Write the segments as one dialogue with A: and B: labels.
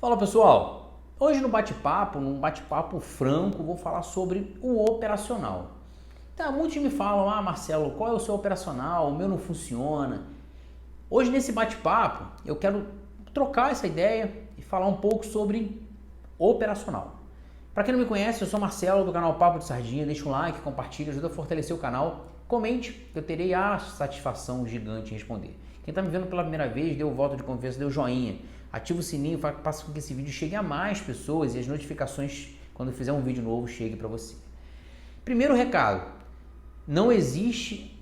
A: Fala pessoal, hoje no bate-papo, num bate-papo franco, vou falar sobre o operacional. Então, muitos me falam, Marcelo, qual é o seu operacional? O meu não funciona. Hoje nesse bate-papo eu quero trocar essa ideia e falar um pouco sobre operacional. Para quem não me conhece, eu sou Marcelo do canal Papo de Sardinha, deixa um like, compartilha, ajuda a fortalecer o canal, comente, que eu terei a satisfação gigante em responder. Quem está me vendo pela primeira vez, dê o voto de confiança, dê o joinha, ativa o sininho, faça com que esse vídeo chegue a mais pessoas e as notificações, quando eu fizer um vídeo novo, chegue para você. Primeiro recado, não existe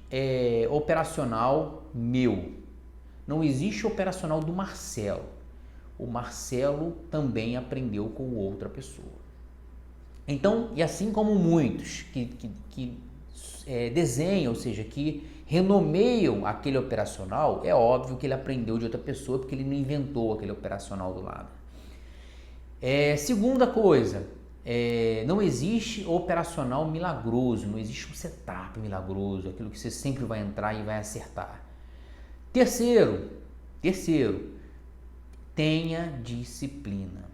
A: operacional meu, não existe operacional do Marcelo. O Marcelo também aprendeu com outra pessoa. Então, e assim como muitos que desenham, ou seja, que renomeiam aquele operacional, é óbvio que ele aprendeu de outra pessoa, porque ele não inventou aquele operacional do lado. Segunda coisa, não existe operacional milagroso, não existe um setup milagroso, aquilo que você sempre vai entrar e vai acertar. Terceiro, tenha disciplina.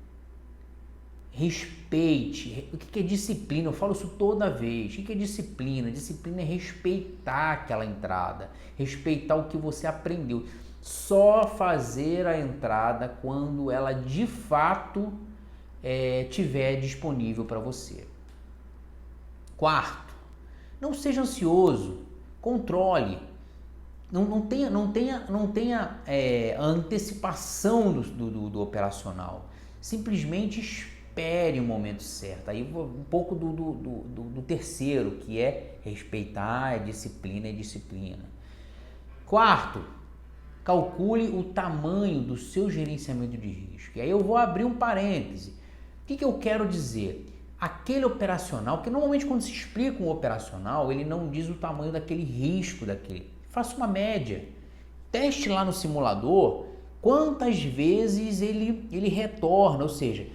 A: Respeite. O que é disciplina? Eu falo isso toda vez. O que é disciplina? Disciplina é respeitar aquela entrada, respeitar o que você aprendeu. Só fazer a entrada quando ela de fato estiver disponível para você. Quarto, não seja ansioso, controle. Não tenha a antecipação do operacional. Simplesmente espere o momento certo. Aí um pouco do terceiro, que é respeitar, disciplina. Quarto, calcule o tamanho do seu gerenciamento de risco. E aí eu vou abrir um parêntese. O que eu quero dizer? Aquele operacional, porque normalmente quando se explica um operacional, ele não diz o tamanho daquele risco daquele. Faça uma média. Teste lá no simulador quantas vezes ele retorna, ou seja,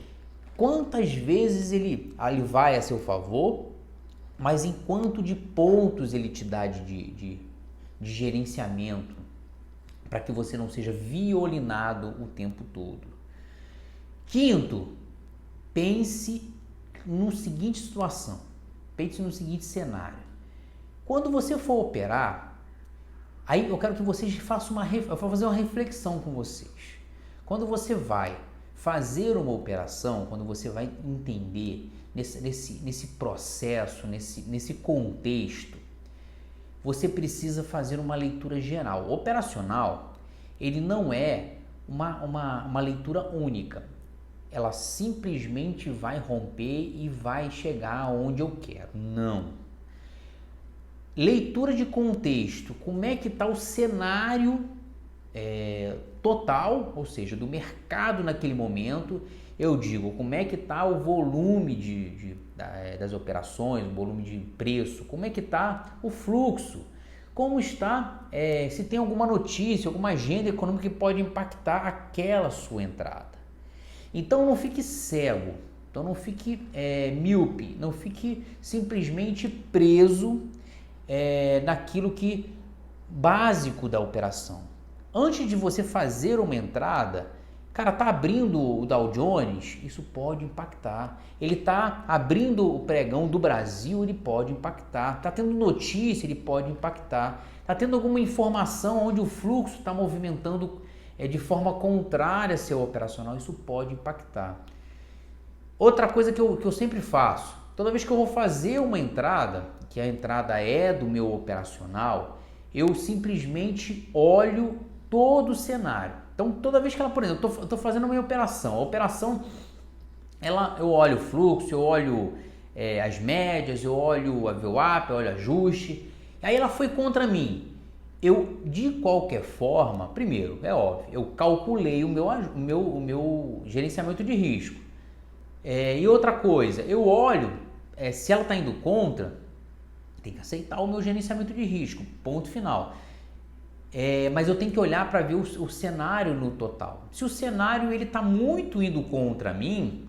A: quantas vezes ele vai a seu favor, mas em quanto de pontos ele te dá de gerenciamento, para que você não seja violinado o tempo todo. Quinto, pense no seguinte situação, pense no seguinte cenário. Quando você for operar, aí eu quero que vocês façam eu vou fazer uma reflexão com vocês. Quando você vai fazer uma operação, quando você vai entender nesse processo, nesse contexto, você precisa fazer uma leitura geral. O operacional, ele não é uma leitura única. Ela simplesmente vai romper e vai chegar aonde eu quero. Não. Leitura de contexto, como é que está o cenário total, ou seja, do mercado naquele momento. Eu digo, como é que está o volume das operações, o volume de preço, como é que está o fluxo, como está, se tem alguma notícia, alguma agenda econômica que pode impactar aquela sua entrada. Então não fique cego, então não fique míope, não fique simplesmente preso naquilo que básico da operação. Antes de você fazer uma entrada, cara, tá abrindo o Dow Jones, isso pode impactar. Ele tá abrindo o pregão do Brasil, ele pode impactar. Tá tendo notícia, ele pode impactar. Tá tendo alguma informação onde o fluxo está movimentando de forma contrária ao seu operacional, isso pode impactar. Outra coisa que eu sempre faço, toda vez que eu vou fazer uma entrada, que a entrada é do meu operacional, eu simplesmente olho todo o cenário. Então, toda vez que ela, por exemplo, eu estou fazendo a minha operação, a operação, eu olho o fluxo, eu olho as médias, eu olho a VWAP, eu olho o ajuste, aí ela foi contra mim. Eu, de qualquer forma, primeiro, é óbvio, eu calculei o meu gerenciamento de risco. E outra coisa, eu olho, se ela está indo contra, tem que aceitar o meu gerenciamento de risco, ponto final. Mas eu tenho que olhar para ver o cenário no total. Se o cenário está muito indo contra mim,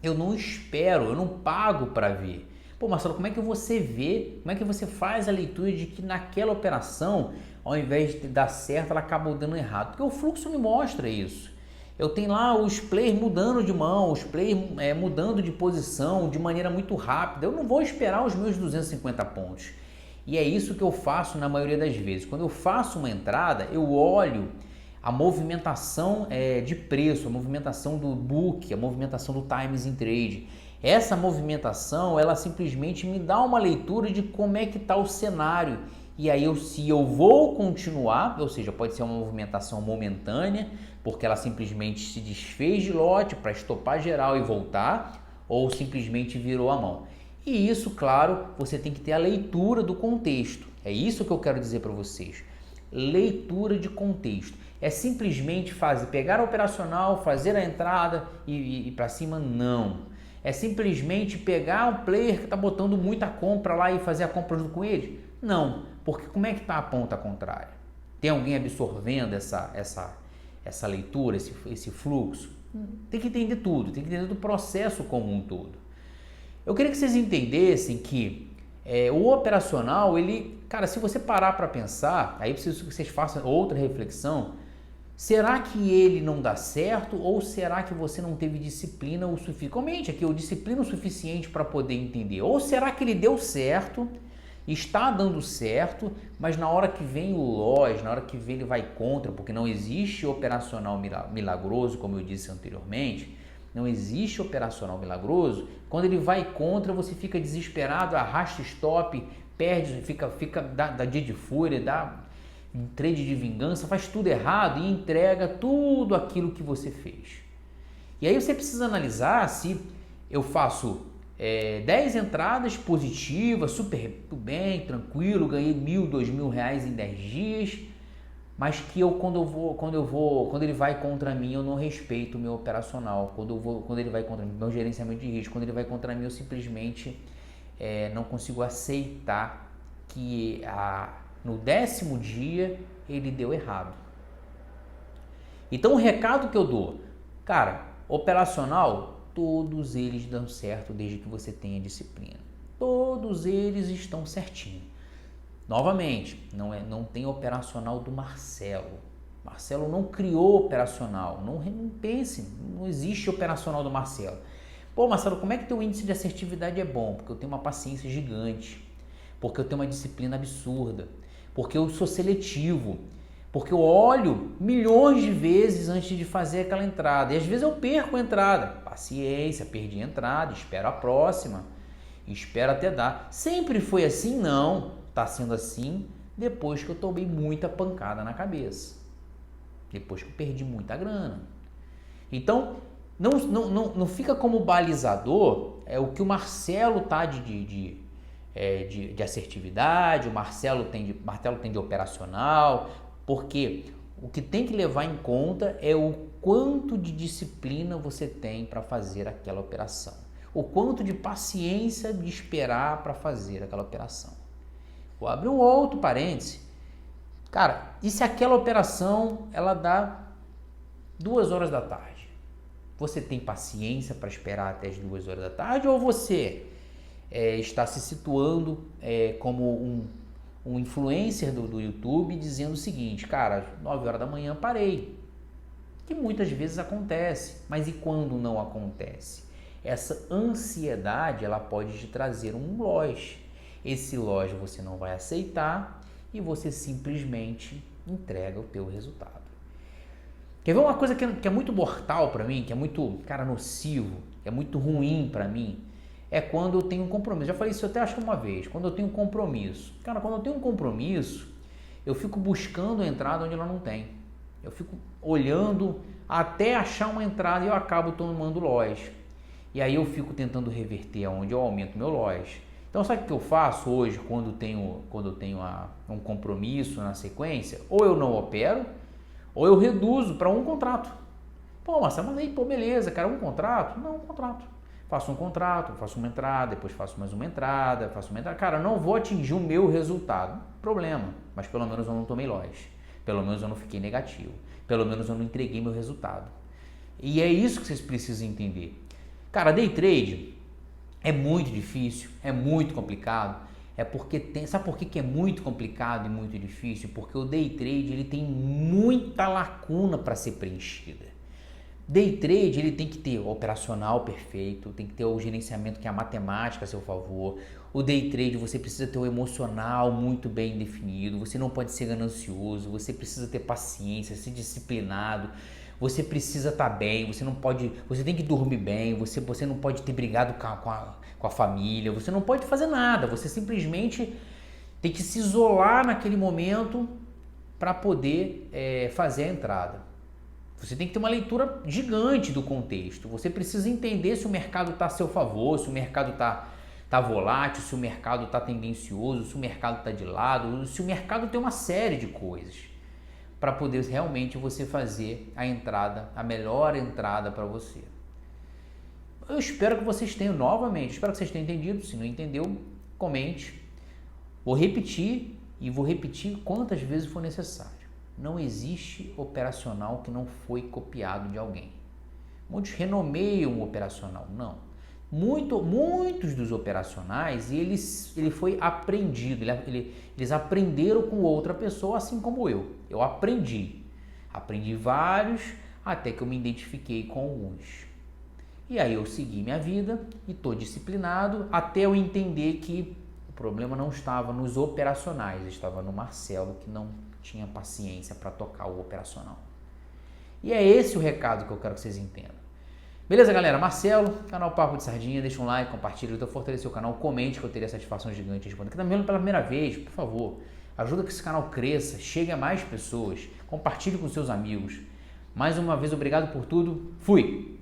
A: eu não espero, eu não pago para ver. Pô, Marcelo, como é que você vê, como é que você faz a leitura de que naquela operação, ao invés de dar certo, ela acabou dando errado? Porque o fluxo me mostra isso. Eu tenho lá os players mudando de mão, os players mudando de posição de maneira muito rápida. Eu não vou esperar os meus 250 pontos. E é isso que eu faço na maioria das vezes. Quando eu faço uma entrada, eu olho a movimentação de preço, a movimentação do book, a movimentação do times in trade. Essa movimentação, ela simplesmente me dá uma leitura de como é que está o cenário. E aí, se eu vou continuar, ou seja, pode ser uma movimentação momentânea, porque ela simplesmente se desfez de lote para estopar geral e voltar, ou simplesmente virou a mão. E isso, claro, você tem que ter a leitura do contexto. É isso que eu quero dizer para vocês. Leitura de contexto. É simplesmente pegar a operacional, fazer a entrada e ir para cima? Não. É simplesmente pegar um player que está botando muita compra lá e fazer a compra junto com ele? Não, porque como é que está a ponta contrária? Tem alguém absorvendo essa leitura, esse fluxo? Tem que entender tudo, tem que entender do processo como um todo. Eu queria que vocês entendessem que o operacional, cara, se você parar para pensar, aí preciso que vocês façam outra reflexão. Será que ele não dá certo ou será que você não teve disciplina o suficiente? Comente aqui, disciplina o suficiente para poder entender. Ou será que ele deu certo, está dando certo, mas na hora que vem o loss, na hora que vem ele vai contra, porque não existe operacional milagroso, como eu disse anteriormente, não existe operacional milagroso. Quando ele vai contra, você fica desesperado, arrasta stop, perde, dá dia de fúria, dá um trade de vingança, faz tudo errado e entrega tudo aquilo que você fez. E aí você precisa analisar se eu faço 10 entradas positivas, super bem, tranquilo, ganhei R$1.000, R$2.000 em 10 dias, mas que quando ele vai contra mim, eu não respeito o meu operacional. Quando ele vai contra mim, meu gerenciamento de risco, quando ele vai contra mim, eu simplesmente não consigo aceitar que no 10º dia ele deu errado. Então o recado que eu dou, cara, operacional, todos eles dão certo desde que você tenha disciplina. Todos eles estão certinho. Novamente, não tem operacional do Marcelo. Marcelo não criou operacional. Não pense, não existe operacional do Marcelo. Pô, Marcelo, como é que teu índice de assertividade é bom? Porque eu tenho uma paciência gigante. Porque eu tenho uma disciplina absurda. Porque eu sou seletivo. Porque eu olho milhões de vezes antes de fazer aquela entrada. E às vezes eu perco a entrada. Paciência, perdi a entrada, espero a próxima. Espero até dar. Sempre foi assim? Não. Está sendo assim depois que eu tomei muita pancada na cabeça. Depois que eu perdi muita grana. Então, não fica como balizador o que o Marcelo tá de assertividade, o Marcelo tem de operacional, porque o que tem que levar em conta é o quanto de disciplina você tem para fazer aquela operação, o quanto de paciência de esperar para fazer aquela operação. Vou abrir um outro parêntese. Cara, e se aquela operação ela dá 2 horas da tarde? Você tem paciência para esperar até as 2 horas da tarde ou você está se situando como um influencer do YouTube dizendo o seguinte, cara, 9 horas da manhã parei, que muitas vezes acontece, mas e quando não acontece? Essa ansiedade ela pode te trazer um loss. Esse loss você não vai aceitar e você simplesmente entrega o teu resultado. Quer ver uma coisa que é muito mortal para mim, que é muito, cara, nocivo, que é muito ruim para mim? É quando eu tenho um compromisso. Já falei isso até acho que uma vez. Quando eu tenho um compromisso. Cara, quando eu tenho um compromisso, eu fico buscando a entrada onde ela não tem. Eu fico olhando até achar uma entrada e eu acabo tomando loss. E aí eu fico tentando reverter aonde eu aumento meu loss. Então sabe o que eu faço hoje quando eu tenho um compromisso na sequência? Ou eu não opero, ou eu reduzo para um contrato. Pô, Marcelo, mas aí, beleza, cara, um contrato? Não, um contrato. Faço um contrato, faço uma entrada, depois faço mais uma entrada, faço uma entrada. Cara, não vou atingir o meu resultado. Problema, mas pelo menos eu não tomei loss. Pelo menos eu não fiquei negativo. Pelo menos eu não entreguei meu resultado. E é isso que vocês precisam entender. Cara, day trade é muito difícil, é muito complicado. Sabe por que é muito complicado e muito difícil? Porque o day trade ele tem muita lacuna para ser preenchida. Day trade, ele tem que ter o operacional perfeito, tem que ter o gerenciamento, que é a matemática a seu favor. O day trade, você precisa ter o emocional muito bem definido, você não pode ser ganancioso, você precisa ter paciência, ser disciplinado, você precisa estar bem, você tem que dormir bem, você não pode ter brigado com a família, você não pode fazer nada, você simplesmente tem que se isolar naquele momento para poder fazer a entrada. Você tem que ter uma leitura gigante do contexto. Você precisa entender se o mercado está a seu favor, se o mercado tá volátil, se o mercado está tendencioso, se o mercado está de lado, se o mercado tem uma série de coisas para poder realmente você fazer a entrada, a melhor entrada para você. Eu espero que vocês tenham novamente, espero que vocês tenham entendido. Se não entendeu, comente. Vou repetir quantas vezes for necessário. Não existe operacional que não foi copiado de alguém. Muitos renomeiam o operacional, não. Muitos dos operacionais, ele foi aprendido, eles aprenderam com outra pessoa, assim como eu. Eu aprendi vários, até que eu me identifiquei com alguns. E aí eu segui minha vida e estou disciplinado até eu entender que o problema não estava nos operacionais, estava no Marcelo, que não tinha paciência para tocar o operacional. E é esse o recado que eu quero que vocês entendam. Beleza, galera? Marcelo, canal Papo de Sardinha, deixa um like, compartilha, ajuda a fortalecer o canal, comente que eu teria satisfação gigante de responder. Que tá me vendo pela primeira vez, por favor, ajuda que esse canal cresça, chegue a mais pessoas, compartilhe com seus amigos. Mais uma vez, obrigado por tudo, fui!